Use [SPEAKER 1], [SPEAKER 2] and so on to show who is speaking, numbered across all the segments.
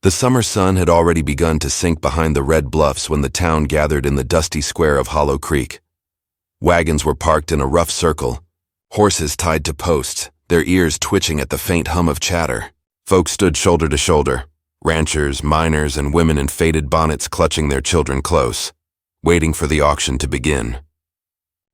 [SPEAKER 1] The summer sun had already begun to sink behind the red bluffs when the town gathered in the dusty square of Hollow Creek. Wagons were parked in a rough circle, horses tied to posts, their ears twitching at the faint hum of chatter. Folks stood shoulder to shoulder, ranchers, miners, and women in faded bonnets clutching their children close, waiting for the auction to begin.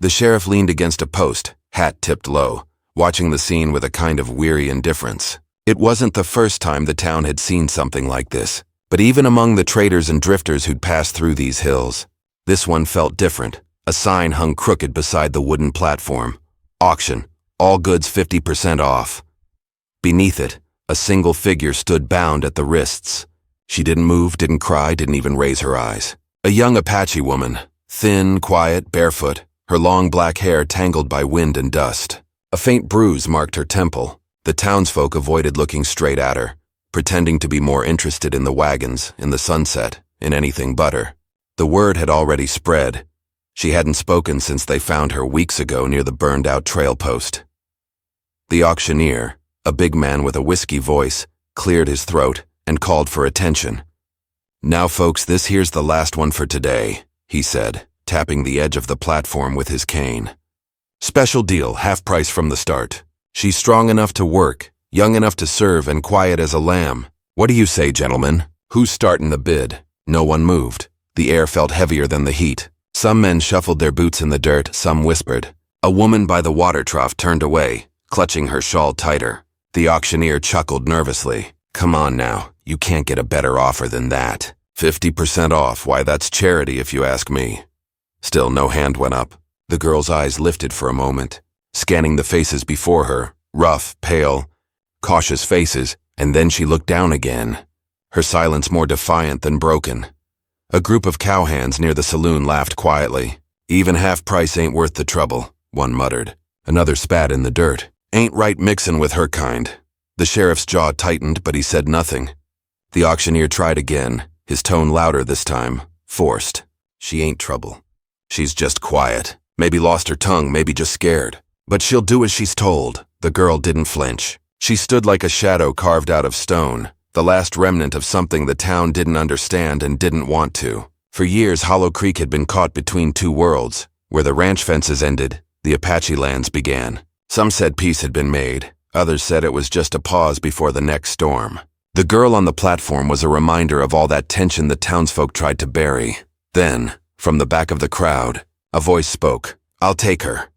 [SPEAKER 1] The sheriff leaned against a post, hat tipped low, watching the scene with a kind of weary indifference. It wasn't the first time the town had seen something like this, but even among the traders and drifters who'd passed through these hills, this one felt different. A sign hung crooked beside the wooden platform. Auction, all goods 50% off. Beneath it, a single figure stood bound at the wrists. She didn't move, didn't cry, didn't even raise her eyes. A young Apache woman, thin, quiet, barefoot, her long black hair tangled by wind and dust. A faint bruise marked her temple. The townsfolk avoided looking straight at her, pretending to be more interested in the wagons, in the sunset, in anything but her. The word had already spread. She hadn't spoken since they found her weeks ago near the burned-out trail post. The auctioneer, a big man with a whiskey voice, cleared his throat and called for attention. "Now folks, this here's the last one for today," he said, tapping the edge of the platform with his cane. "Special deal, half price from the start. She's strong enough to work, young enough to serve, and quiet as a lamb. What do you say, gentlemen? Who's starting the bid?" No one moved. The air felt heavier than the heat. Some men shuffled their boots in the dirt, some whispered. A woman by the water trough turned away, clutching her shawl tighter. The auctioneer chuckled nervously. "Come on now, you can't get a better offer than that. 50% off, why that's charity if you ask me." Still no hand went up. The girl's eyes lifted for a moment, scanning the faces before her, rough, pale, cautious faces, and then she looked down again, her silence more defiant than broken. A group of cowhands near the saloon laughed quietly. "Even half price ain't worth the trouble," one muttered. Another spat in the dirt. "Ain't right mixin' with her kind." The sheriff's jaw tightened, but he said nothing. The auctioneer tried again, his tone louder this time, forced. "She ain't trouble. She's just quiet. Maybe lost her tongue, maybe just scared. But she'll do as she's told." The girl didn't flinch. She stood like a shadow carved out of stone, the last remnant of something the town didn't understand and didn't want to. For years, Hollow Creek had been caught between two worlds. Where the ranch fences ended, the Apache lands began. Some said peace had been made. Others said it was just a pause before the next storm. The girl on the platform was a reminder of all that tension the townsfolk tried to bury. Then, from the back of the crowd, a voice spoke. "I'll take her."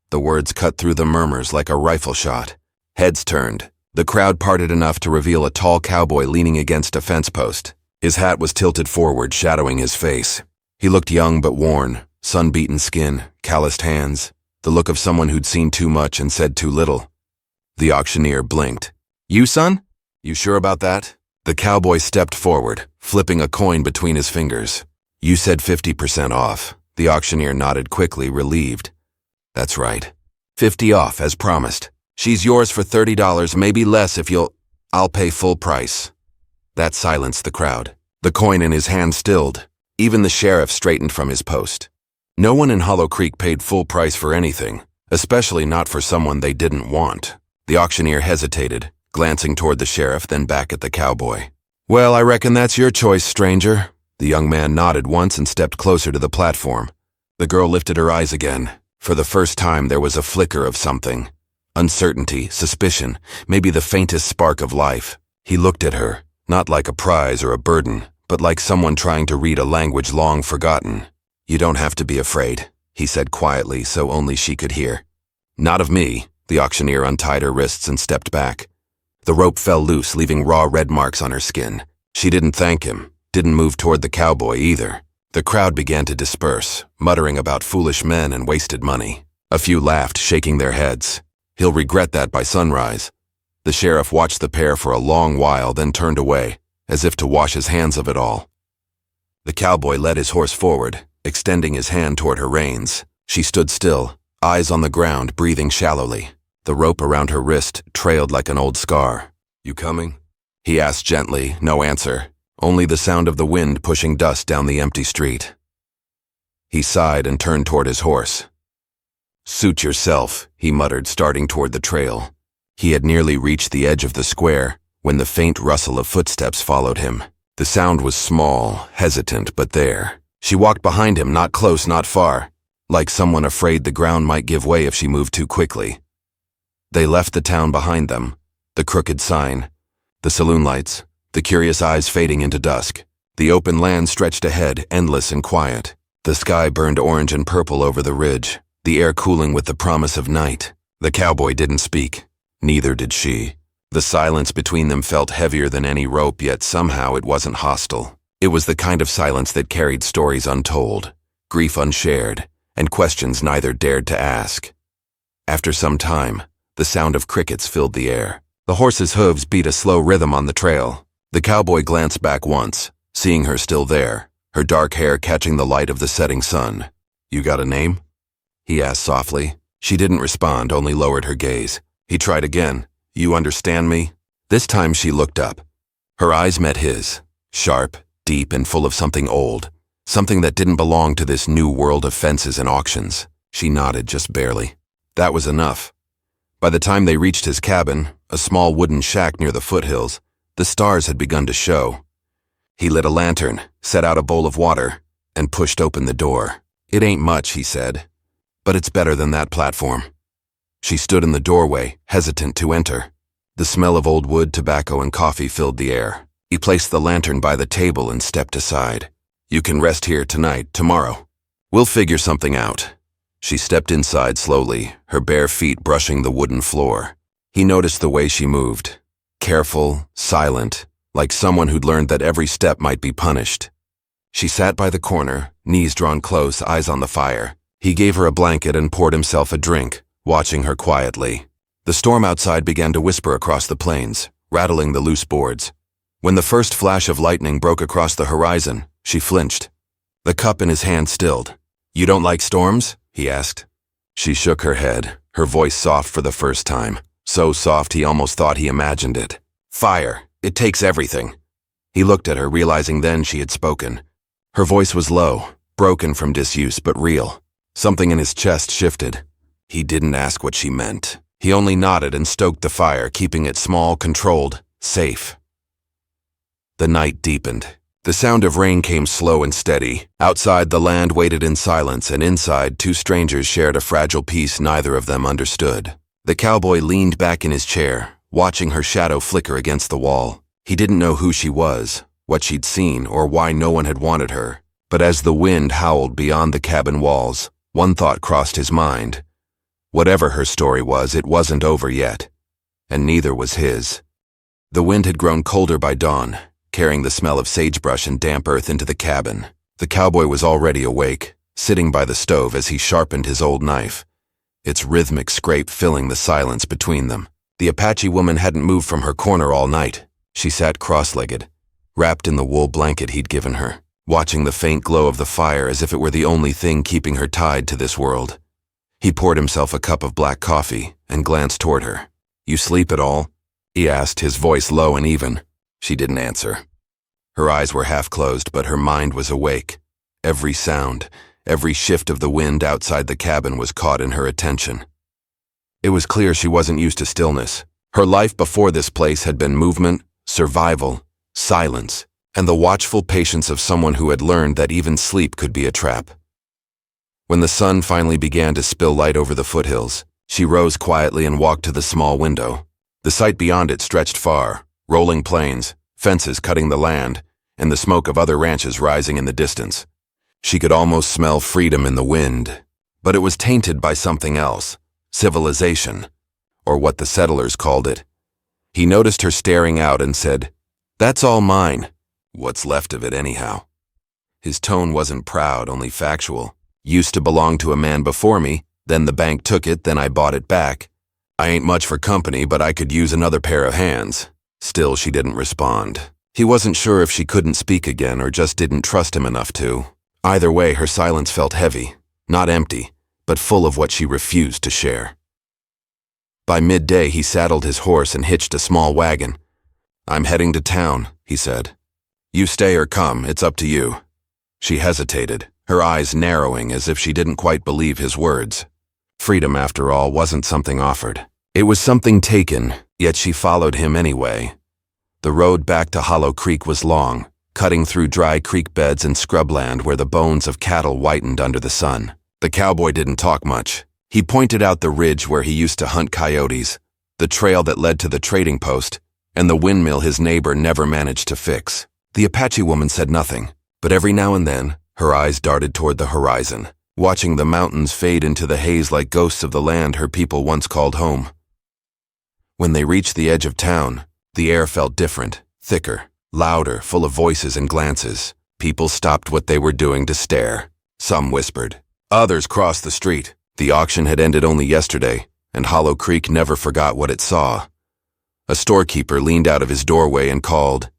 [SPEAKER 1] The words cut through the murmurs like a rifle shot. Heads turned. The crowd parted enough to reveal a tall cowboy leaning against a fence post. His hat was tilted forward, shadowing his face. He looked young but worn, sun-beaten skin, calloused hands, the look of someone who'd seen too much and said too little. The auctioneer blinked. "You, son? You sure about that?" The cowboy stepped forward, flipping a coin between his fingers. "You said 50% off." The auctioneer nodded quickly, relieved. "That's right. 50 off, as promised. She's yours for $30, maybe less if you'll—" "I'll pay full price." That silenced the crowd. The coin in his hand stilled. Even the sheriff straightened from his post. No one in Hollow Creek paid full price for anything, especially not for someone they didn't want. The auctioneer hesitated, glancing toward the sheriff, then back at the cowboy. "Well, I reckon that's your choice, stranger." The young man nodded once and stepped closer to the platform. The girl lifted her eyes again. For the first time, there was a flicker of something. Uncertainty, suspicion, maybe the faintest spark of life. He looked at her, not like a prize or a burden, but like someone trying to read a language long forgotten. "You don't have to be afraid," he said quietly so only she could hear. "Not of me." The auctioneer untied her wrists and stepped back. The rope fell loose, leaving raw red marks on her skin. She didn't thank him, didn't move toward the cowboy either. The crowd began to disperse, muttering about foolish men and wasted money. A few laughed, shaking their heads. "He'll regret that by sunrise." The sheriff watched the pair for a long while, then turned away, as if to wash his hands of it all. The cowboy led his horse forward, extending his hand toward her reins. She stood still, eyes on the ground, breathing shallowly. The rope around her wrist trailed like an old scar. "You coming?" he asked gently, no answer. Only the sound of the wind pushing dust down the empty street. He sighed and turned toward his horse. "Suit yourself," he muttered, starting toward the trail. He had nearly reached the edge of the square when the faint rustle of footsteps followed him. The sound was small, hesitant, but there. She walked behind him, not close, not far, like someone afraid the ground might give way if she moved too quickly. They left the town behind them, the crooked sign, the saloon lights, the curious eyes fading into dusk. The open land stretched ahead, endless and quiet. The sky burned orange and purple over the ridge, the air cooling with the promise of night. The cowboy didn't speak. Neither did she. The silence between them felt heavier than any rope, yet somehow it wasn't hostile. It was the kind of silence that carried stories untold, grief unshared, and questions neither dared to ask. After some time, the sound of crickets filled the air. The horse's hooves beat a slow rhythm on the trail. The cowboy glanced back once, seeing her still there, her dark hair catching the light of the setting sun. "You got a name?" he asked softly. She didn't respond, only lowered her gaze. He tried again. "You understand me?" This time she looked up. Her eyes met his, sharp, deep, and full of something old, something that didn't belong to this new world of fences and auctions. She nodded, just barely. That was enough. By the time they reached his cabin, a small wooden shack near the foothills, the stars had begun to show. He lit a lantern, set out a bowl of water, and pushed open the door. "It ain't much," he said, "but it's better than that platform." She stood in the doorway, hesitant to enter. The smell of old wood, tobacco, and coffee filled the air. He placed the lantern by the table and stepped aside. "You can rest here tonight, tomorrow. We'll figure something out." She stepped inside slowly, her bare feet brushing the wooden floor. He noticed the way she moved. Careful, silent, like someone who'd learned that every step might be punished. She sat by the corner, knees drawn close, eyes on the fire. He gave her a blanket and poured himself a drink, watching her quietly. The storm outside began to whisper across the plains, rattling the loose boards. When the first flash of lightning broke across the horizon, she flinched. The cup in his hand stilled. "You don't like storms?" he asked. She shook her head, her voice soft for the first time. So soft he almost thought he imagined it. "Fire. It takes everything." He looked at her, realizing then she had spoken. Her voice was low, broken from disuse, but real. Something in his chest shifted. He didn't ask what she meant. He only nodded and stoked the fire, keeping it small, controlled, safe. The night deepened. The sound of rain came slow and steady. Outside, the land waited in silence, and inside, two strangers shared a fragile peace neither of them understood. The cowboy leaned back in his chair, watching her shadow flicker against the wall. He didn't know who she was, what she'd seen, or why no one had wanted her. But as the wind howled beyond the cabin walls, one thought crossed his mind. Whatever her story was, it wasn't over yet. And neither was his. The wind had grown colder by dawn, carrying the smell of sagebrush and damp earth into the cabin. The cowboy was already awake, sitting by the stove as he sharpened his old knife, its rhythmic scrape filling the silence between them. The Apache woman hadn't moved from her corner all night. She sat cross-legged, wrapped in the wool blanket he'd given her, watching the faint glow of the fire as if it were the only thing keeping her tied to this world. He poured himself a cup of black coffee and glanced toward her. "You sleep at all?" he asked, his voice low and even. She didn't answer. Her eyes were half closed, but her mind was awake. Every sound, every shift of the wind outside the cabin was caught in her attention. It was clear she wasn't used to stillness. Her life before this place had been movement, survival, silence, and the watchful patience of someone who had learned that even sleep could be a trap. When the sun finally began to spill light over the foothills, she rose quietly and walked to the small window. The sight beyond it stretched far, rolling plains, fences cutting the land, and the smoke of other ranches rising in the distance. She could almost smell freedom in the wind, but it was tainted by something else, civilization, or what the settlers called it. He noticed her staring out and said, "That's all mine. What's left of it anyhow?" His tone wasn't proud, only factual. "Used to belong to a man before me, then the bank took it, then I bought it back. I ain't much for company, but I could use another pair of hands." Still, she didn't respond. He wasn't sure if she couldn't speak again or just didn't trust him enough to. Either way, her silence felt heavy, not empty, but full of what she refused to share. By midday, he saddled his horse and hitched a small wagon. "I'm heading to town," he said. "You stay or come, it's up to you." She hesitated, her eyes narrowing as if she didn't quite believe his words. Freedom, after all, wasn't something offered. It was something taken, yet she followed him anyway. The road back to Hollow Creek was long, cutting through dry creek beds and scrubland where the bones of cattle whitened under the sun. The cowboy didn't talk much. He pointed out the ridge where he used to hunt coyotes, the trail that led to the trading post, and the windmill his neighbor never managed to fix. The Apache woman said nothing, but every now and then, her eyes darted toward the horizon, watching the mountains fade into the haze like ghosts of the land her people once called home. When they reached the edge of town, the air felt different, thicker, louder, full of voices and glances. People stopped what they were doing to stare. Some whispered. Others crossed the street. The auction had ended only yesterday, and Hollow Creek never forgot what it saw. A storekeeper leaned out of his doorway and called,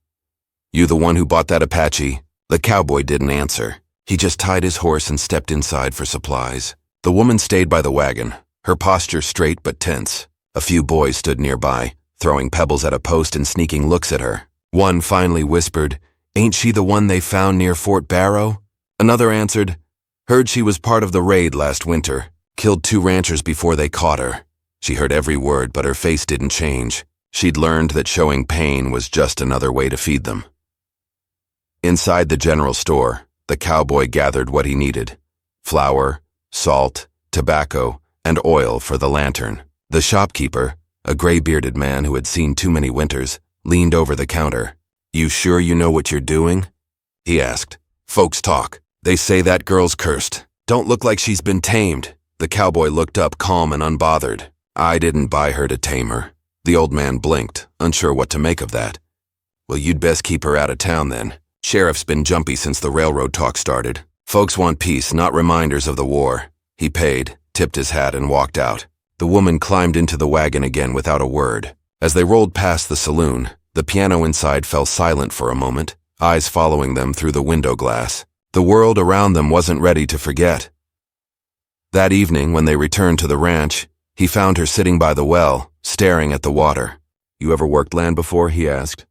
[SPEAKER 1] "You the one who bought that Apache?" The cowboy didn't answer. He just tied his horse and stepped inside for supplies. The woman stayed by the wagon, her posture straight but tense. A few boys stood nearby, throwing pebbles at a post and sneaking looks at her. One finally whispered, "Ain't she the one they found near Fort Barrow?" Another answered, "Heard she was part of the raid last winter. Killed 2 ranchers before they caught her." She heard every word, but her face didn't change. She'd learned that showing pain was just another way to feed them. Inside the general store, the cowboy gathered what he needed: flour, salt, tobacco, and oil for the lantern. The shopkeeper, a gray-bearded man who had seen too many winters, leaned over the counter. "You sure you know what you're doing?" he asked. "Folks talk. They say that girl's cursed. Don't look like she's been tamed." The cowboy looked up calm and unbothered. "I didn't buy her to tame her." The old man blinked, unsure what to make of that. "Well, you'd best keep her out of town then. Sheriff's been jumpy since the railroad talk started. Folks want peace, not reminders of the war." He paid, tipped his hat, and walked out. The woman climbed into the wagon again without a word. As they rolled past the saloon, the piano inside fell silent for a moment, eyes following them through the window glass. The world around them wasn't ready to forget. That evening, when they returned to the ranch, he found her sitting by the well, staring at the water. "You ever worked land before?" he asked.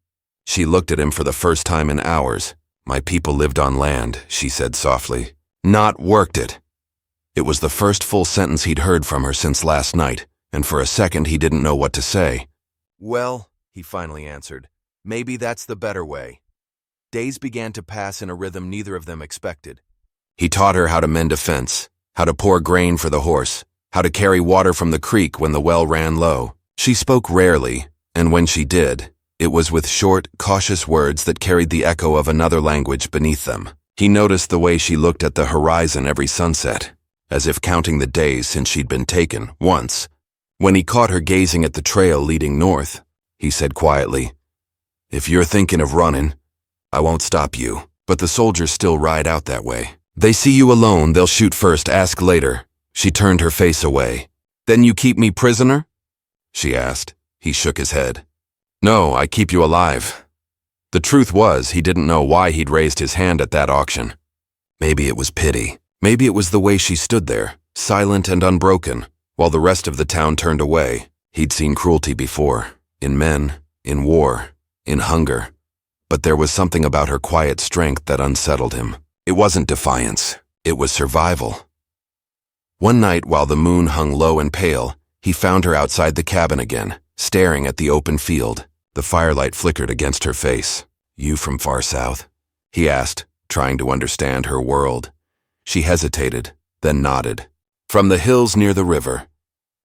[SPEAKER 1] She looked at him for the first time in hours. "My people lived on land," she said softly. "Not worked it." It was the first full sentence he'd heard from her since last night, and for a second he didn't know what to say. "Well," he finally answered, "maybe that's the better way." Days began to pass in a rhythm neither of them expected. He taught her how to mend a fence, how to pour grain for the horse, how to carry water from the creek when the well ran low. She spoke rarely, and when she did, it was with short, cautious words that carried the echo of another language beneath them. He noticed the way she looked at the horizon every sunset, as if counting the days since she'd been taken, once. When he caught her gazing at the trail leading north, he said quietly, "If you're thinking of running, I won't stop you." But the soldiers still ride out that way. "They see you alone, they'll shoot first, ask later." She turned her face away. "Then you keep me prisoner?" she asked. He shook his head. "No, I keep you alive." The truth was, he didn't know why he'd raised his hand at that auction. Maybe it was pity. Maybe it was the way she stood there, silent and unbroken, while the rest of the town turned away. He'd seen cruelty before, in men, in war, in hunger. But there was something about her quiet strength that unsettled him. It wasn't defiance, it was survival. One night, while the moon hung low and pale, he found her outside the cabin again, staring at the open field. The firelight flickered against her face. "You from far south?" he asked, trying to understand her world. She hesitated, then nodded. "From the hills near the river.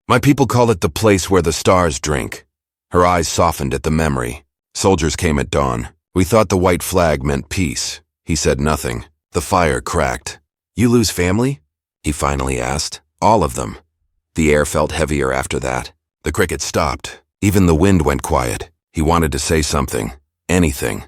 [SPEAKER 1] My people call it the place where the stars drink." Her eyes softened at the memory. "Soldiers came at dawn. We thought the white flag meant peace." He said nothing. The fire cracked. "You lose family?" he finally asked. "All of them." The air felt heavier after that. The cricket stopped. Even the wind went quiet. He wanted to say something, anything.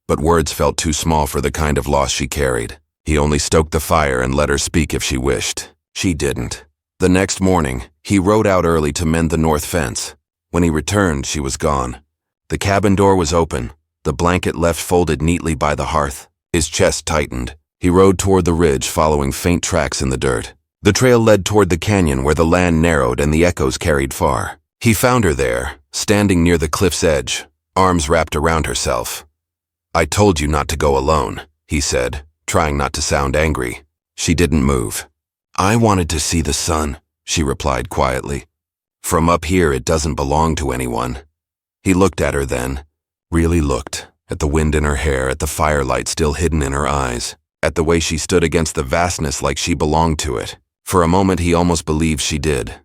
[SPEAKER 1] But words felt too small for the kind of loss she carried. He only stoked the fire and let her speak if she wished. She didn't. The next morning, he rode out early to mend the north fence. When he returned, she was gone. The cabin door was open, the blanket left folded neatly by the hearth. His chest tightened. He rode toward the ridge, following faint tracks in the dirt. The trail led toward the canyon where the land narrowed and the echoes carried far. He found her there, standing near the cliff's edge, arms wrapped around herself. "I told you not to go alone," he said, trying not to sound angry. She didn't move. "I wanted to see the sun," she replied quietly. "From up here it doesn't belong to anyone." He looked at her then, Really looked, at the wind in her hair, at the firelight still hidden in her eyes, at the way she stood against the vastness like she belonged to it. For a moment he almost believed she did.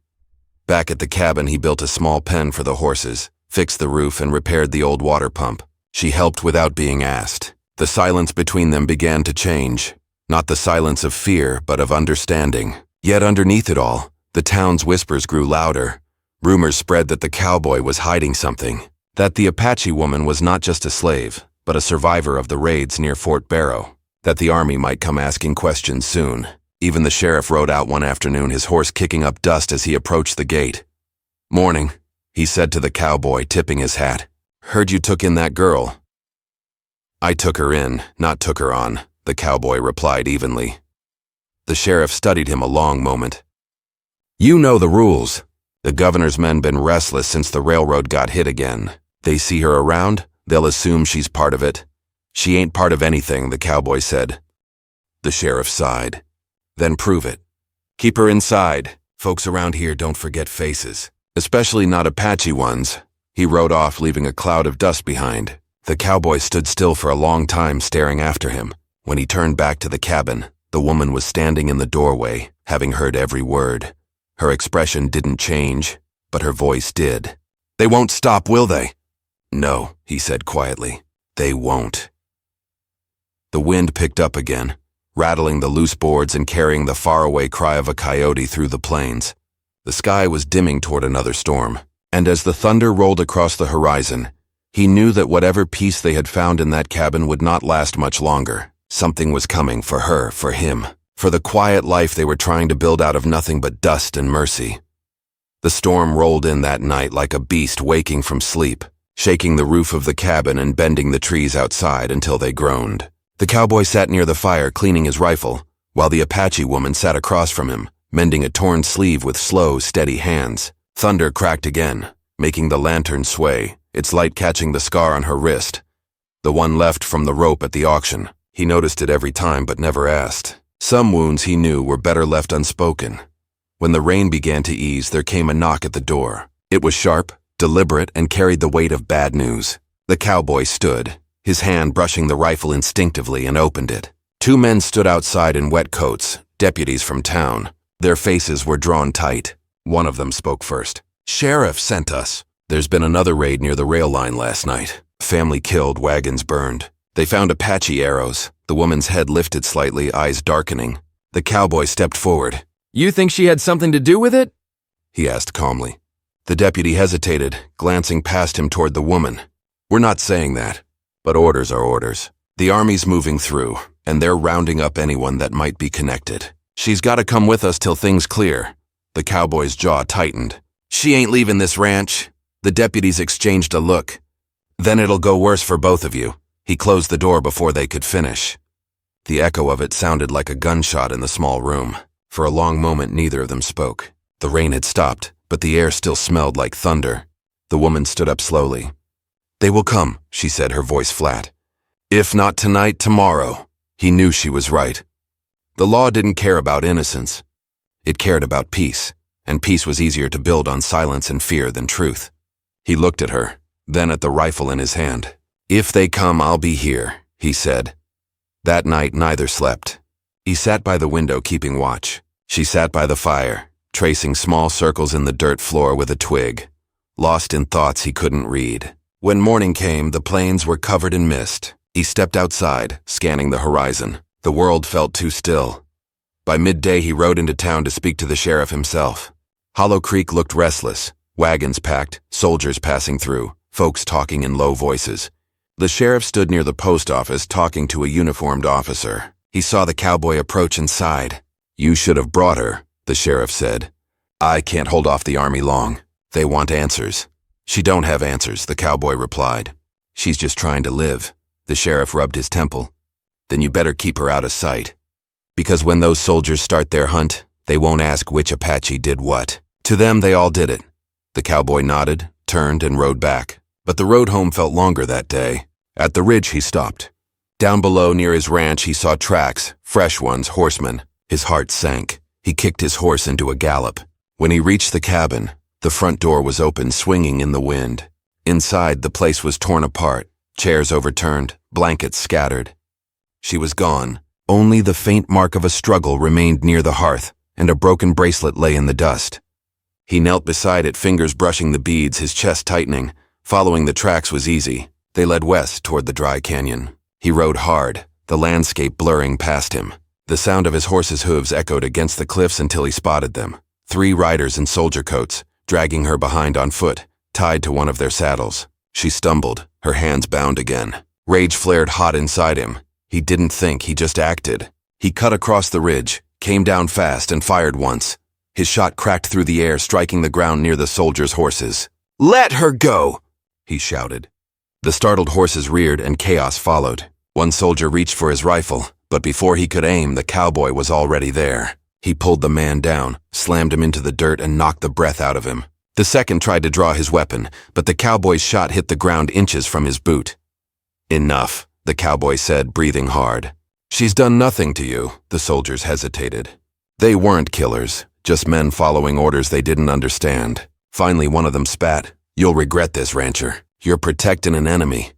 [SPEAKER 1] Back at the cabin he built a small pen for the horses, fixed the roof and repaired the old water pump. She helped without being asked. The silence between them began to change. Not the silence of fear, but of understanding. Yet underneath it all, the town's whispers grew louder. Rumors spread that the cowboy was hiding something. That the Apache woman was not just a slave, but a survivor of the raids near Fort Barrow. That the army might come asking questions soon. Even the sheriff rode out one afternoon, his horse kicking up dust as he approached the gate. "Morning," he said to the cowboy, tipping his hat. "Heard you took in that girl." "I took her in, not took her on," the cowboy replied evenly. The sheriff studied him a long moment. "You know the rules. The governor's men been restless since the railroad got hit again. They see her around, they'll assume she's part of it." "She ain't part of anything," the cowboy said. The sheriff sighed. "Then prove it. Keep her inside. Folks around here don't forget faces, especially not Apache ones." He rode off, leaving a cloud of dust behind. The cowboy stood still for a long time, staring after him. When he turned back to the cabin, the woman was standing in the doorway, having heard every word. Her expression didn't change, but her voice did. "They won't stop, will they?" "No," he said quietly. "They won't." The wind picked up again, rattling the loose boards and carrying the faraway cry of a coyote through the plains. The sky was dimming toward another storm, and as the thunder rolled across the horizon, he knew that whatever peace they had found in that cabin would not last much longer. Something was coming for her, for him, for the quiet life they were trying to build out of nothing but dust and mercy. The storm rolled in that night like a beast waking from sleep, shaking the roof of the cabin and bending the trees outside until they groaned. The cowboy sat near the fire cleaning his rifle, while the Apache woman sat across from him, mending a torn sleeve with slow, steady hands. Thunder cracked again, making the lantern sway, its light catching the scar on her wrist, the one left from the rope at the auction. He noticed it every time but never asked. Some wounds, he knew, were better left unspoken. When the rain began to ease, there came a knock at the door. It was sharp, deliberate, and carried the weight of bad news. The cowboy stood, his hand brushing the rifle instinctively, and opened it. Two men stood outside in wet coats, deputies from town. Their faces were drawn tight. One of them spoke first. "Sheriff sent us. There's been another raid near the rail line last night. Family killed, wagons burned. They found Apache arrows." The woman's head lifted slightly, eyes darkening. The cowboy stepped forward. "You think she had something to do with it?" he asked calmly. The deputy hesitated, glancing past him toward the woman. "We're not saying that, but orders are orders. The army's moving through, and they're rounding up anyone that might be connected. She's got to come with us till things clear." The cowboy's jaw tightened. "She ain't leaving this ranch." The deputies exchanged a look. "Then it'll go worse for both of you." He closed the door before they could finish. The echo of it sounded like a gunshot in the small room. For a long moment, neither of them spoke. The rain had stopped, but the air still smelled like thunder. The woman stood up slowly. "They will come," she said, her voice flat. "If not tonight, tomorrow." He knew she was right. The law didn't care about innocence. It cared about peace, and peace was easier to build on silence and fear than truth. He looked at her, then at the rifle in his hand. "If they come, I'll be here," he said. That night, neither slept. He sat by the window keeping watch. She sat by the fire, tracing small circles in the dirt floor with a twig, lost in thoughts he couldn't read. When morning came, the plains were covered in mist. He stepped outside, scanning the horizon. The world felt too still. By midday, he rode into town to speak to the sheriff himself. Hollow Creek looked restless, wagons packed, soldiers passing through, folks talking in low voices. The sheriff stood near the post office talking to a uniformed officer. He saw the cowboy approach and sighed. "You should have brought her," the sheriff said. "I can't hold off the army long. They want answers." "She don't have answers," the cowboy replied. "She's just trying to live." The sheriff rubbed his temple. "Then you better keep her out of sight. Because when those soldiers start their hunt, they won't ask which Apache did what. To them, they all did it." The cowboy nodded, turned, and rode back. But the road home felt longer that day. At the ridge, he stopped. Down below, near his ranch, he saw tracks, fresh ones, horsemen. His heart sank. He kicked his horse into a gallop. When he reached the cabin, the front door was open, swinging in the wind. Inside, the place was torn apart. Chairs overturned, blankets scattered. She was gone. Only the faint mark of a struggle remained near the hearth, and a broken bracelet lay in the dust. He knelt beside it, fingers brushing the beads, his chest tightening. Following the tracks was easy. They led west toward the dry canyon. He rode hard, the landscape blurring past him. The sound of his horse's hooves echoed against the cliffs until he spotted them. 3 riders in soldier coats, dragging her behind on foot, tied to one of their saddles. She stumbled, her hands bound again. Rage flared hot inside him. He didn't think, he just acted. He cut across the ridge, came down fast, and fired once. His shot cracked through the air, striking the ground near the soldiers' horses. "Let her go!" he shouted. The startled horses reared, and chaos followed. One soldier reached for his rifle, but before he could aim, the cowboy was already there. He pulled the man down, slammed him into the dirt, and knocked the breath out of him. The second tried to draw his weapon, but the cowboy's shot hit the ground inches from his boot. "Enough," the cowboy said, breathing hard. "She's done nothing to you," the soldiers hesitated. They weren't killers, just men following orders they didn't understand. Finally, one of them spat. "You'll regret this, rancher. You're protecting an enemy."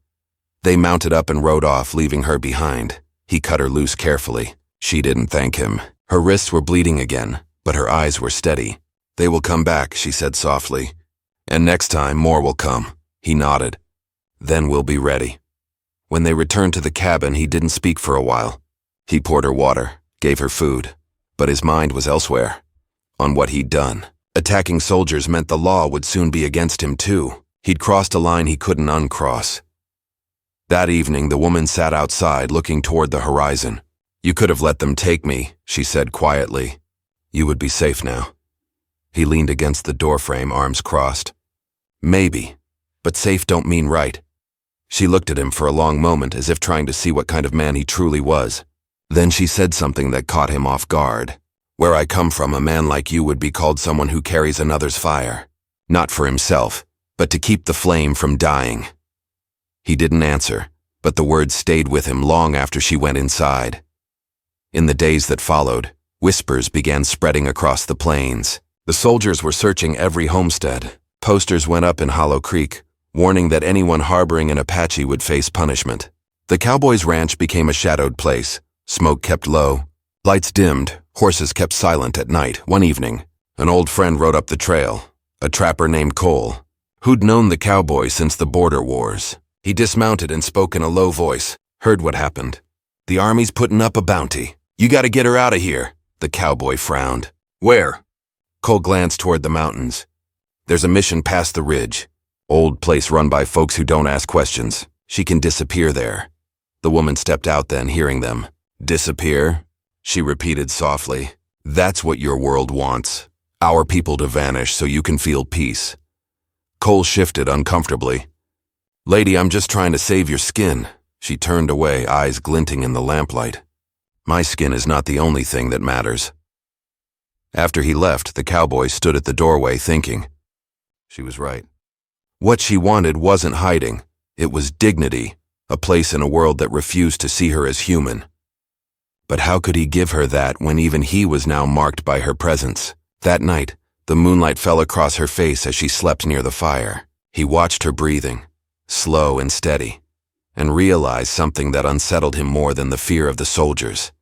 [SPEAKER 1] They mounted up and rode off, leaving her behind. He cut her loose carefully. She didn't thank him. Her wrists were bleeding again, but her eyes were steady. "They will come back," she said softly. "And next time, more will come." He nodded. "Then we'll be ready." When they returned to the cabin, he didn't speak for a while. He poured her water, gave her food, but his mind was elsewhere, on what he'd done. Attacking soldiers meant the law would soon be against him too. He'd crossed a line he couldn't uncross. That evening, the woman sat outside, looking toward the horizon. "You could have let them take me," she said quietly. "You would be safe now." He leaned against the doorframe, arms crossed. "Maybe, but safe don't mean right." She looked at him for a long moment, as if trying to see what kind of man he truly was. Then she said something that caught him off guard. "Where I come from, a man like you would be called someone who carries another's fire. Not for himself, but to keep the flame from dying." He didn't answer, but the words stayed with him long after she went inside. In the days that followed, whispers began spreading across the plains. The soldiers were searching every homestead. Posters went up in Hollow Creek, warning that anyone harboring an Apache would face punishment. The cowboy's ranch became a shadowed place. Smoke kept low. Lights dimmed. Horses kept silent at night. One evening, an old friend rode up the trail, a trapper named Cole, who'd known the cowboy since the border wars. He dismounted and spoke in a low voice. "Heard what happened. The army's putting up a bounty. You gotta get her out of here." The cowboy frowned. "Where?" Cole glanced toward the mountains. "There's a mission past the ridge. Old place run by folks who don't ask questions. She can disappear there." The woman stepped out then, hearing them. "Disappear?" she repeated softly. "That's what your world wants. Our people to vanish so you can feel peace." Cole shifted uncomfortably. "Lady, I'm just trying to save your skin." She turned away, eyes glinting in the lamplight. "My skin is not the only thing that matters." After he left, the cowboy stood at the doorway thinking. She was right. What she wanted wasn't hiding. It was dignity, a place in a world that refused to see her as human. But how could he give her that when even he was now marked by her presence? That night, the moonlight fell across her face as she slept near the fire. He watched her breathing, slow and steady, and realized something that unsettled him more than the fear of the soldiers.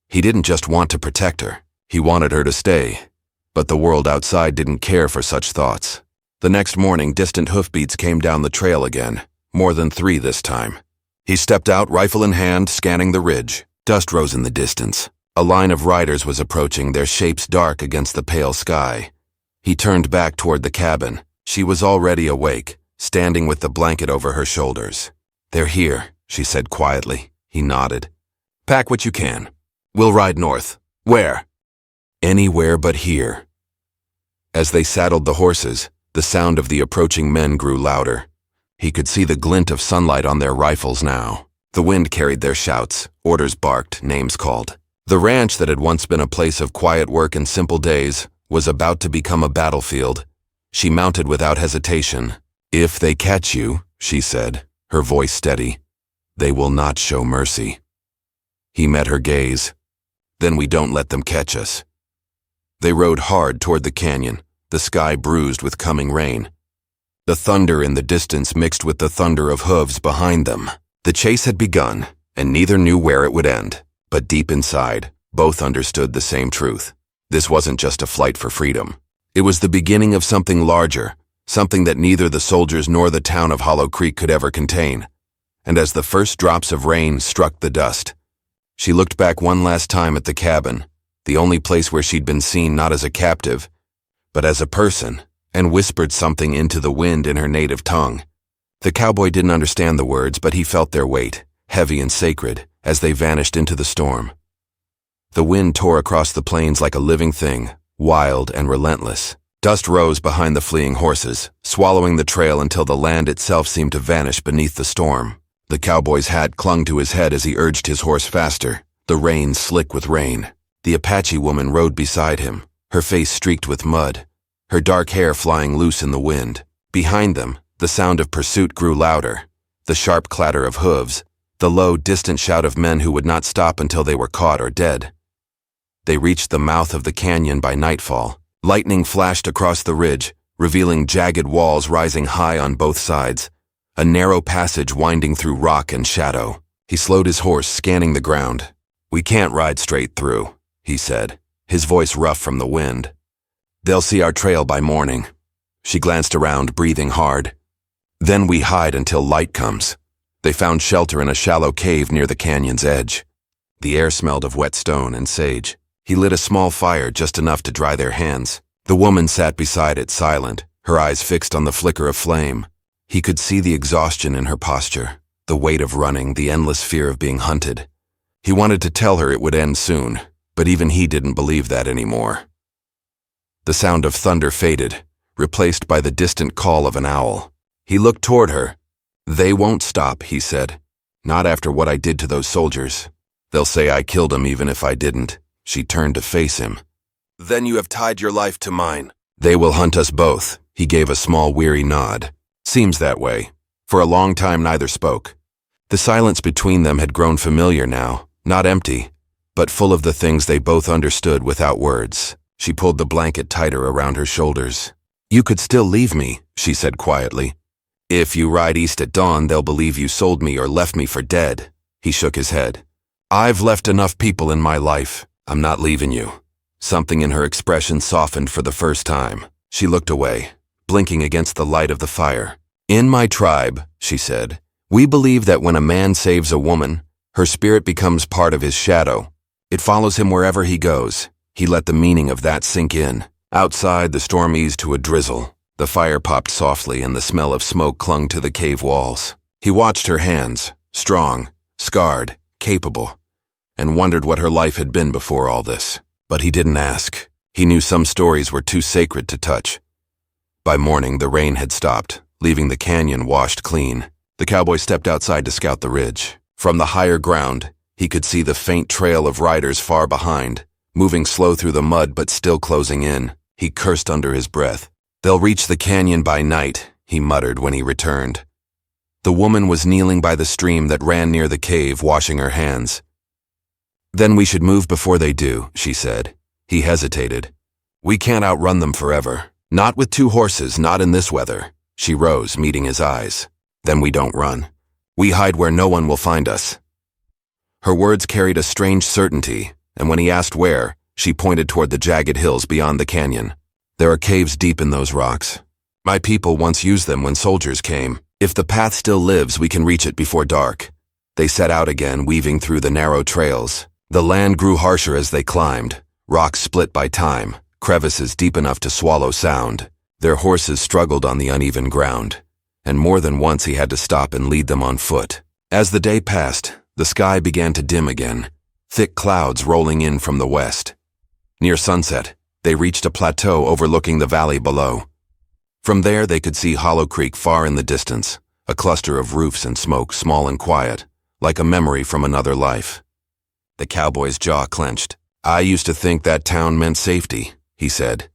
[SPEAKER 1] He didn't just want to protect her. He wanted her to stay. But the world outside didn't care for such thoughts. The next morning, distant hoofbeats came down the trail again, more than 3 this time. He stepped out, rifle in hand, scanning the ridge. Dust rose in the distance. A line of riders was approaching, their shapes dark against the pale sky. He turned back toward the cabin. She was already awake, standing with the blanket over her shoulders. "They're here," she said quietly. He nodded. "Pack what you can. We'll ride north." "Where?" "Anywhere but here." As they saddled the horses, the sound of the approaching men grew louder. He could see the glint of sunlight on their rifles now. The wind carried their shouts, orders barked, names called. The ranch that had once been a place of quiet work and simple days was about to become a battlefield. She mounted without hesitation. "If they catch you," she said, her voice steady, "they will not show mercy." He met her gaze. "Then we don't let them catch us." They rode hard toward the canyon, the sky bruised with coming rain. The thunder in the distance mixed with the thunder of hooves behind them. The chase had begun, and neither knew where it would end. But deep inside, both understood the same truth. This wasn't just a flight for freedom. It was the beginning of something larger, something that neither the soldiers nor the town of Hollow Creek could ever contain. And as the first drops of rain struck the dust, she looked back one last time at the cabin, the only place where she'd been seen not as a captive, but as a person, and whispered something into the wind in her native tongue. The cowboy didn't understand the words, but he felt their weight, heavy and sacred, as they vanished into the storm. The wind tore across the plains like a living thing, wild and relentless. Dust rose behind the fleeing horses, swallowing the trail until the land itself seemed to vanish beneath the storm. The cowboy's hat clung to his head as he urged his horse faster, the reins slick with rain. The Apache woman rode beside him, her face streaked with mud, her dark hair flying loose in the wind. Behind them, the sound of pursuit grew louder, the sharp clatter of hooves, the low, distant shout of men who would not stop until they were caught or dead. They reached the mouth of the canyon by nightfall. Lightning flashed across the ridge, revealing jagged walls rising high on both sides, a narrow passage winding through rock and shadow. He slowed his horse, scanning the ground. "We can't ride straight through," he said, his voice rough from the wind. "They'll see our trail by morning." She glanced around, breathing hard. "Then we hide until light comes." They found shelter in a shallow cave near the canyon's edge. The air smelled of wet stone and sage. He lit a small fire, just enough to dry their hands. The woman sat beside it, silent, her eyes fixed on the flicker of flame. He could see the exhaustion in her posture, the weight of running, the endless fear of being hunted. He wanted to tell her it would end soon, but even he didn't believe that anymore. The sound of thunder faded, replaced by the distant call of an owl. He looked toward her. "They won't stop," he said. "Not after what I did to those soldiers. They'll say I killed them even if I didn't." She turned to face him. "Then you have tied your life to mine." "They will hunt us both." He gave a small, weary nod. "Seems that way." For a long time neither spoke. The silence between them had grown familiar now, not empty, but full of the things they both understood without words. She pulled the blanket tighter around her shoulders. "You could still leave me," she said quietly. "If you ride east at dawn, they'll believe you sold me or left me for dead." He shook his head. "I've left enough people in my life. I'm not leaving you." Something in her expression softened for the first time. She looked away, blinking against the light of the fire. "In my tribe," she said, "we believe that when a man saves a woman, her spirit becomes part of his shadow. It follows him wherever he goes." He let the meaning of that sink in. Outside, the storm eased to a drizzle. The fire popped softly and the smell of smoke clung to the cave walls. He watched her hands, strong, scarred, capable, and wondered what her life had been before all this. But he didn't ask. He knew some stories were too sacred to touch. By morning, the rain had stopped, leaving the canyon washed clean. The cowboy stepped outside to scout the ridge. From the higher ground, he could see the faint trail of riders far behind, moving slow through the mud but still closing in. He cursed under his breath. "They'll reach the canyon by night," he muttered when he returned. The woman was kneeling by the stream that ran near the cave, washing her hands. "Then we should move before they do," she said. He hesitated. "We can't outrun them forever. Not with 2 horses, not in this weather." She rose, meeting his eyes. "Then we don't run. We hide where no one will find us." Her words carried a strange certainty, and when he asked where, she pointed toward the jagged hills beyond the canyon. "There are caves deep in those rocks. My people once used them when soldiers came. If the path still lives, we can reach it before dark." They set out again, weaving through the narrow trails. The land grew harsher as they climbed, rocks split by time, crevices deep enough to swallow sound. Their horses struggled on the uneven ground, and more than once he had to stop and lead them on foot. As the day passed, the sky began to dim again, thick clouds rolling in from the west. Near sunset, they reached a plateau overlooking the valley below. From there they could see Hollow Creek far in the distance, a cluster of roofs and smoke, small and quiet, like a memory from another life. The cowboy's jaw clenched. "I used to think that town meant safety," he said.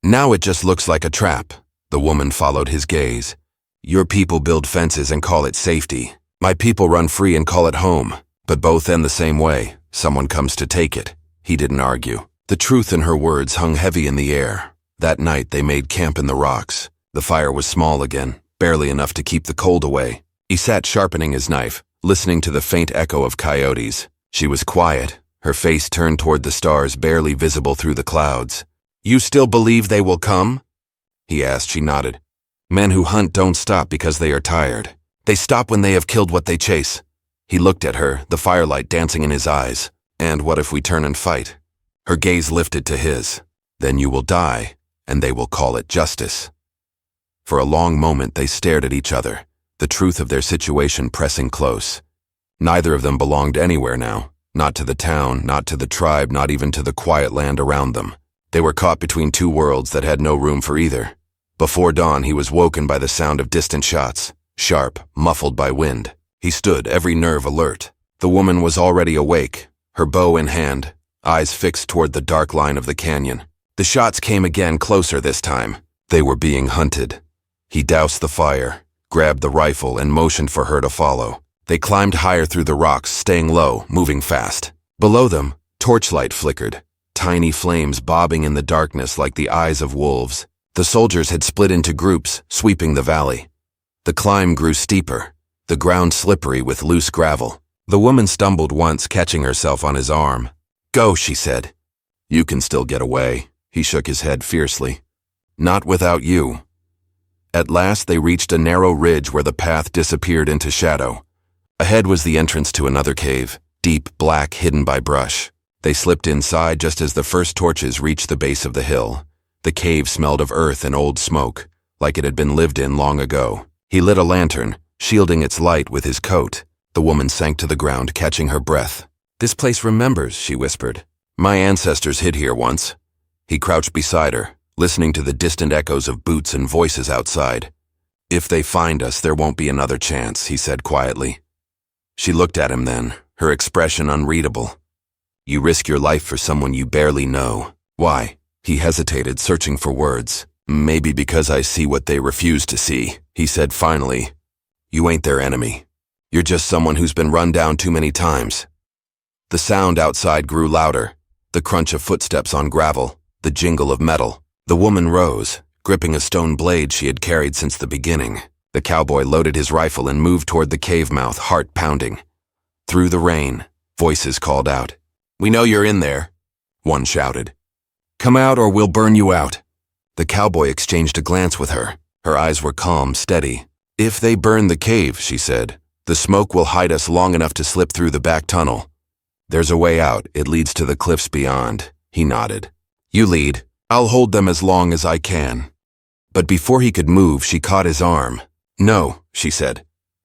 [SPEAKER 1] "Now it just looks like a trap." The woman followed his gaze. "Your people build fences and call it safety. My people run free and call it home. But both end the same way. Someone comes to take it." He didn't argue. The truth in her words hung heavy in the air. That night they made camp in the rocks. The fire was small again, barely enough to keep the cold away. He sat sharpening his knife, listening to the faint echo of coyotes. She was quiet, her face turned toward the stars barely visible through the clouds. "You still believe they will come?" he asked. She nodded. "Men who hunt don't stop because they are tired. They stop when they have killed what they chase." He looked at her, the firelight dancing in his eyes. "And what if we turn and fight?" Her gaze lifted to his. "Then you will die, and they will call it justice." For a long moment they stared at each other, the truth of their situation pressing close. Neither of them belonged anywhere now, not to the town, not to the tribe, not even to the quiet land around them. They were caught between two worlds that had no room for either. Before dawn he was woken by the sound of distant shots, sharp, muffled by wind. He stood, every nerve alert. The woman was already awake, her bow in hand, eyes fixed toward the dark line of the canyon. The shots came again, closer this time. They were being hunted. He doused the fire, grabbed the rifle, and motioned for her to follow. They climbed higher through the rocks, staying low, moving fast. Below them, torchlight flickered, tiny flames bobbing in the darkness like the eyes of wolves. The soldiers had split into groups, sweeping the valley. The climb grew steeper, the ground slippery with loose gravel. The woman stumbled once, catching herself on his arm. "Go," she said. "You can still get away." He shook his head fiercely. "Not without you." At last they reached a narrow ridge where the path disappeared into shadow. Ahead was the entrance to another cave, deep, black, hidden by brush. They slipped inside just as the first torches reached the base of the hill. The cave smelled of earth and old smoke, like it had been lived in long ago. He lit a lantern, shielding its light with his coat. The woman sank to the ground, catching her breath. "This place remembers," she whispered. "My ancestors hid here once." He crouched beside her, listening to the distant echoes of boots and voices outside. "If they find us, there won't be another chance," he said quietly. She looked at him then, her expression unreadable. "You risk your life for someone you barely know. Why?" He hesitated, searching for words. "Maybe because I see what they refuse to see," he said finally. "You ain't their enemy. You're just someone who's been run down too many times." The sound outside grew louder, the crunch of footsteps on gravel, the jingle of metal. The woman rose, gripping a stone blade she had carried since the beginning. The cowboy loaded his rifle and moved toward the cave mouth, heart pounding. Through the rain, voices called out. "We know you're in there," one shouted. "Come out or we'll burn you out." The cowboy exchanged a glance with her. Her eyes were calm, steady. "If they burn the cave," she said, "the smoke will hide us long enough to slip through the back tunnel. There's a way out. It leads to the cliffs beyond." He nodded. "You lead. I'll hold them as long as I can." But before he could move, she caught his arm. "No," she said.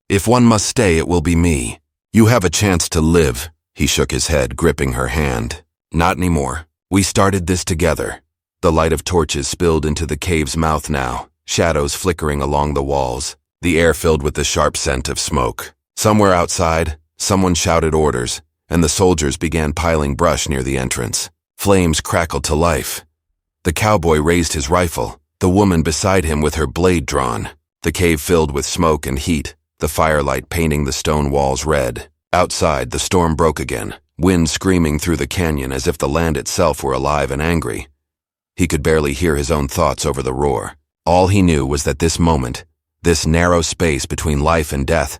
[SPEAKER 1] "If one must stay, it will be me. You have a chance to live." He shook his head, gripping her hand. "Not anymore. We started this together." The light of torches spilled into the cave's mouth now, shadows flickering along the walls, the air filled with the sharp scent of smoke. Somewhere outside, someone shouted orders, and the soldiers began piling brush near the entrance. Flames crackled to life. The cowboy raised his rifle, the woman beside him with her blade drawn. The cave filled with smoke and heat, the firelight painting the stone walls red. Outside, the storm broke again, wind screaming through the canyon as if the land itself were alive and angry. He could barely hear his own thoughts over the roar. All he knew was that this moment, this narrow space between life and death,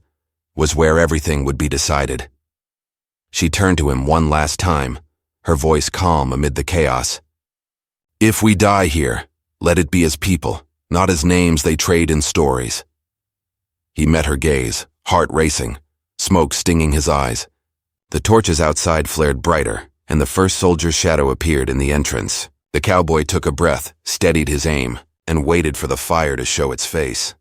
[SPEAKER 1] was where everything would be decided. She turned to him one last time, her voice calm amid the chaos. "If we die here, let it be as people, not as names they trade in stories." He met her gaze, heart racing, smoke stinging his eyes. The torches outside flared brighter, and the first soldier's shadow appeared in the entrance. The cowboy took a breath, steadied his aim, and waited for the fire to show its face.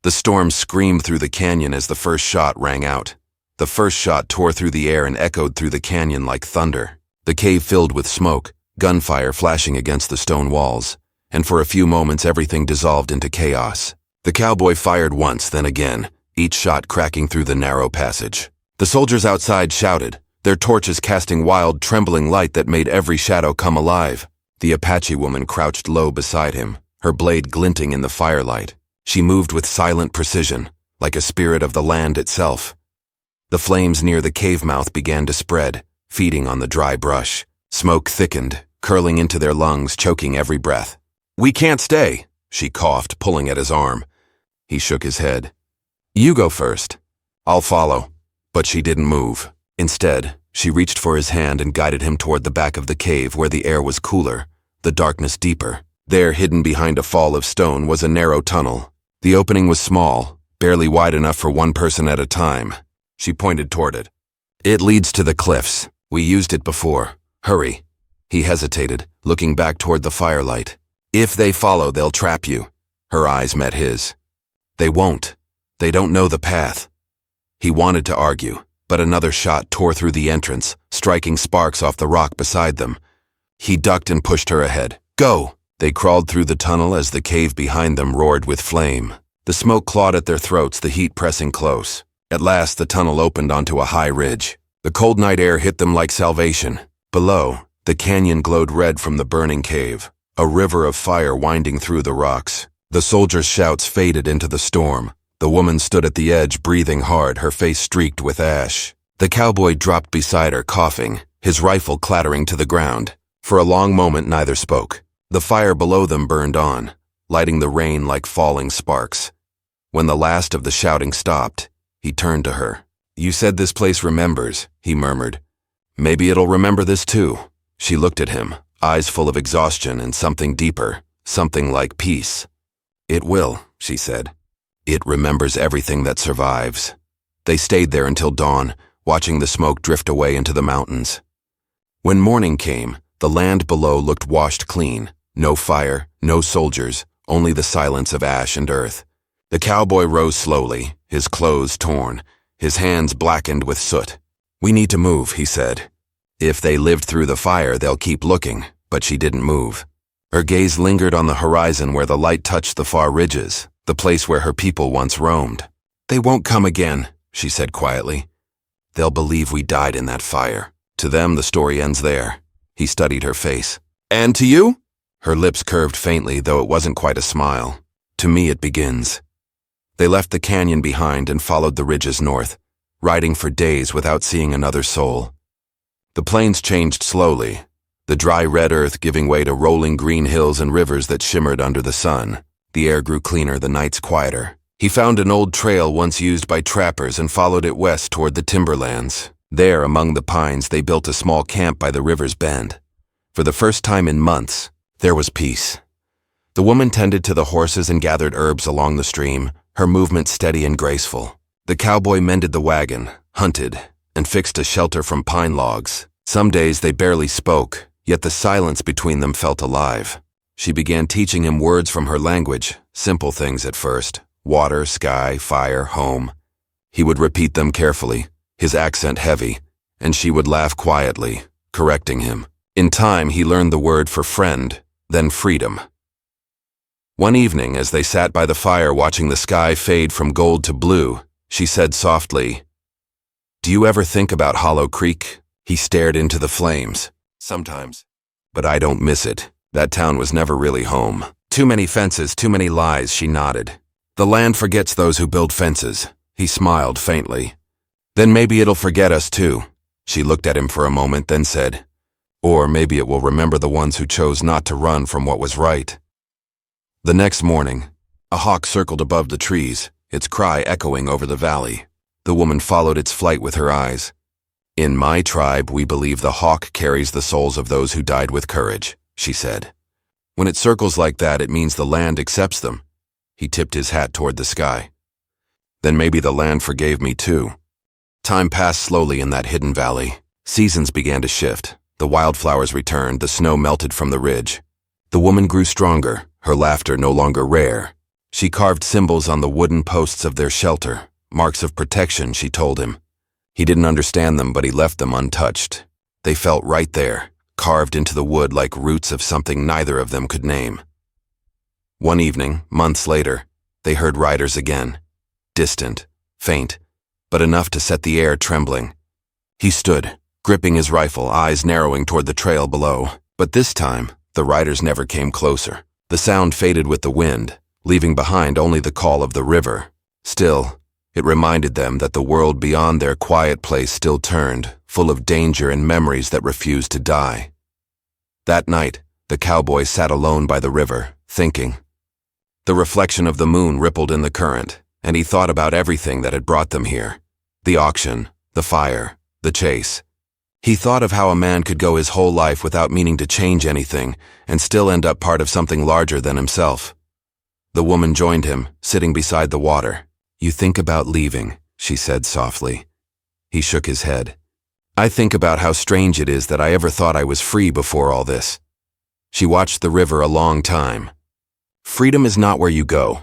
[SPEAKER 1] The storm screamed through the canyon as the first shot rang out. The first shot tore through the air and echoed through the canyon like thunder. The cave filled with smoke, gunfire flashing against the stone walls, and for a few moments everything dissolved into chaos. The cowboy fired once, then again, each shot cracking through the narrow passage. The soldiers outside shouted, their torches casting wild, trembling light that made every shadow come alive. The Apache woman crouched low beside him, her blade glinting in the firelight. She moved with silent precision, like a spirit of the land itself. The flames near the cave mouth began to spread, feeding on the dry brush. Smoke thickened, curling into their lungs, choking every breath. "We can't stay," she coughed, pulling at his arm. He shook his head. You go first. I'll follow. But she didn't move. Instead, she reached for his hand and guided him toward the back of the cave where the air was cooler, the darkness deeper. There, hidden behind a fall of stone, was a narrow tunnel. The opening was small, barely wide enough for one person at a time. She pointed toward it. It leads to the cliffs. We used it before. Hurry. He hesitated, looking back toward the firelight. If they follow, they'll trap you. Her eyes met his. They won't. They don't know the path. He wanted to argue, but another shot tore through the entrance, striking sparks off the rock beside them. He ducked and pushed her ahead. Go! They crawled through the tunnel as the cave behind them roared with flame. The smoke clawed at their throats, the heat pressing close. At last, the tunnel opened onto a high ridge. The cold night air hit them like salvation. Below, the canyon glowed red from the burning cave, a river of fire winding through the rocks. The soldiers' shouts faded into the storm. The woman stood at the edge, breathing hard, her face streaked with ash. The cowboy dropped beside her, coughing, his rifle clattering to the ground. For a long moment, neither spoke. The fire below them burned on, lighting the rain like falling sparks. When the last of the shouting stopped, he turned to her. You said this place remembers, he murmured. Maybe it'll remember this too. She looked at him, eyes full of exhaustion and something deeper, something like peace. It will, she said. It remembers everything that survives. They stayed there until dawn, watching the smoke drift away into the mountains. When morning came, the land below looked washed clean. No fire, no soldiers, only the silence of ash and earth. The cowboy rose slowly, his clothes torn, his hands blackened with soot. We need to move, he said. If they lived through the fire, they'll keep looking, but she didn't move. Her gaze lingered on the horizon where the light touched the far ridges, the place where her people once roamed. They won't come again, she said quietly. They'll believe we died in that fire. To them, the story ends there. He studied her face. And to you? Her lips curved faintly, though it wasn't quite a smile. To me, it begins. They left the canyon behind and followed the ridges north, riding for days without seeing another soul. The plains changed slowly, the dry red earth giving way to rolling green hills and rivers that shimmered under the sun. The air grew cleaner, the nights quieter. He found an old trail once used by trappers and followed it west toward the timberlands. There, among the pines, they built a small camp by the river's bend. For the first time in months, there was peace. The woman tended to the horses and gathered herbs along the stream, her movement steady and graceful. The cowboy mended the wagon, hunted, and fixed a shelter from pine logs. Some days they barely spoke, yet the silence between them felt alive. She began teaching him words from her language, simple things at first: water, sky, fire, home. He would repeat them carefully, his accent heavy, and she would laugh quietly, correcting him. In time, he learned the word for friend, then freedom. One evening, as they sat by the fire watching the sky fade from gold to blue, she said softly, "Do you ever think about Hollow Creek?" He stared into the flames. "Sometimes. But I don't miss it. That town was never really home. Too many fences, too many lies," she nodded. "The land forgets those who build fences." He smiled faintly. "Then maybe it'll forget us too." She looked at him for a moment, then said, "Or maybe it will remember the ones who chose not to run from what was right." The next morning, a hawk circled above the trees, its cry echoing over the valley. The woman followed its flight with her eyes. "In my tribe, we believe the hawk carries the souls of those who died with courage," she said. "When it circles like that, it means the land accepts them." He tipped his hat toward the sky. "Then maybe the land forgave me too." Time passed slowly in that hidden valley. Seasons began to shift. The wildflowers returned, the snow melted from the ridge. The woman grew stronger, her laughter no longer rare. She carved symbols on the wooden posts of their shelter, marks of protection, she told him. He didn't understand them, but he left them untouched. They felt right there, carved into the wood like roots of something neither of them could name. One evening, months later, they heard riders again. Distant, faint, but enough to set the air trembling. He stood, gripping his rifle, eyes narrowing toward the trail below. But this time, the riders never came closer. The sound faded with the wind, leaving behind only the call of the river. Still, it reminded them that the world beyond their quiet place still turned, full of danger and memories that refused to die. That night, the cowboy sat alone by the river, thinking. The reflection of the moon rippled in the current, and he thought about everything that had brought them here. The auction, the fire, the chase. He thought of how a man could go his whole life without meaning to change anything and still end up part of something larger than himself. The woman joined him, sitting beside the water. "You think about leaving," she said softly. He shook his head. "I think about how strange it is that I ever thought I was free before all this." She watched the river a long time. "Freedom is not where you go.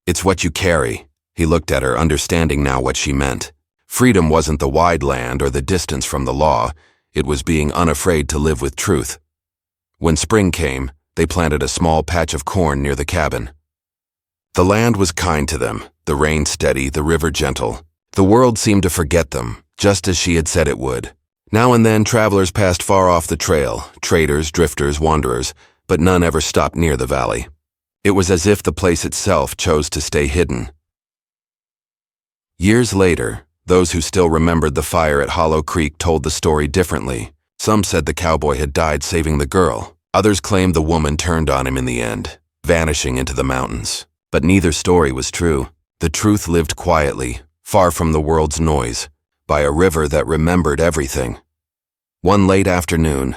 [SPEAKER 1] It's what you carry." He looked at her, understanding now what she meant. Freedom wasn't the wide land or the distance from the law. It was being unafraid to live with truth. When spring came, they planted a small patch of corn near the cabin. The land was kind to them, the rain steady, the river gentle. The world seemed to forget them, just as she had said it would. Now and then travelers passed far off the trail, traders, drifters, wanderers, but none ever stopped near the valley. It was as if the place itself chose to stay hidden. Years later, those who still remembered the fire at Hollow Creek told the story differently. Some said the cowboy had died saving the girl. Others claimed the woman turned on him in the end, vanishing into the mountains. But neither story was true. The truth lived quietly, far from the world's noise, by a river that remembered everything. One late afternoon,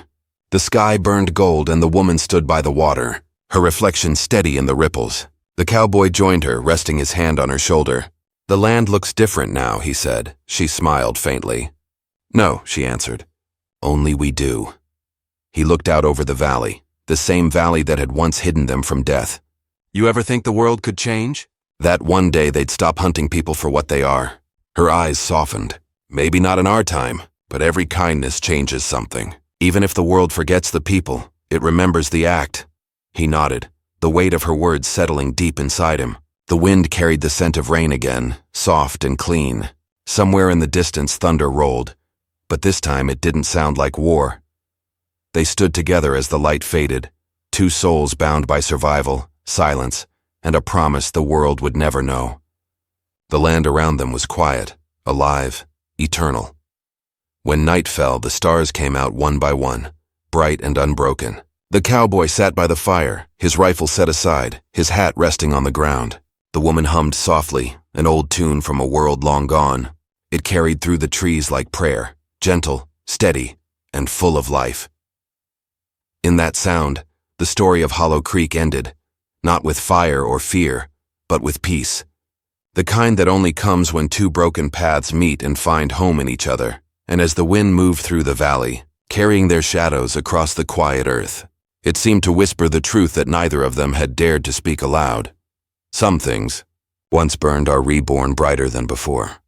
[SPEAKER 1] the sky burned gold and the woman stood by the water, her reflection steady in the ripples. The cowboy joined her, resting his hand on her shoulder. "The land looks different now," he said. She smiled faintly. "No," she answered. "Only we do." He looked out over the valley, the same valley that had once hidden them from death. "You ever think the world could change? That one day they'd stop hunting people for what they are." Her eyes softened. "Maybe not in our time, but every kindness changes something. Even if the world forgets the people, it remembers the act." He nodded, the weight of her words settling deep inside him. The wind carried the scent of rain again, soft and clean. Somewhere in the distance thunder rolled, but this time it didn't sound like war. They stood together as the light faded, two souls bound by survival, silence, and a promise the world would never know. The land around them was quiet, alive, eternal. When night fell, the stars came out one by one, bright and unbroken. The cowboy sat by the fire, his rifle set aside, his hat resting on the ground. The woman hummed softly, an old tune from a world long gone. It carried through the trees like prayer, gentle, steady, and full of life. In that sound, the story of Hollow Creek ended, not with fire or fear, but with peace. The kind that only comes when two broken paths meet and find home in each other. And as the wind moved through the valley, carrying their shadows across the quiet earth, it seemed to whisper the truth that neither of them had dared to speak aloud. Some things, once burned, are reborn brighter than before.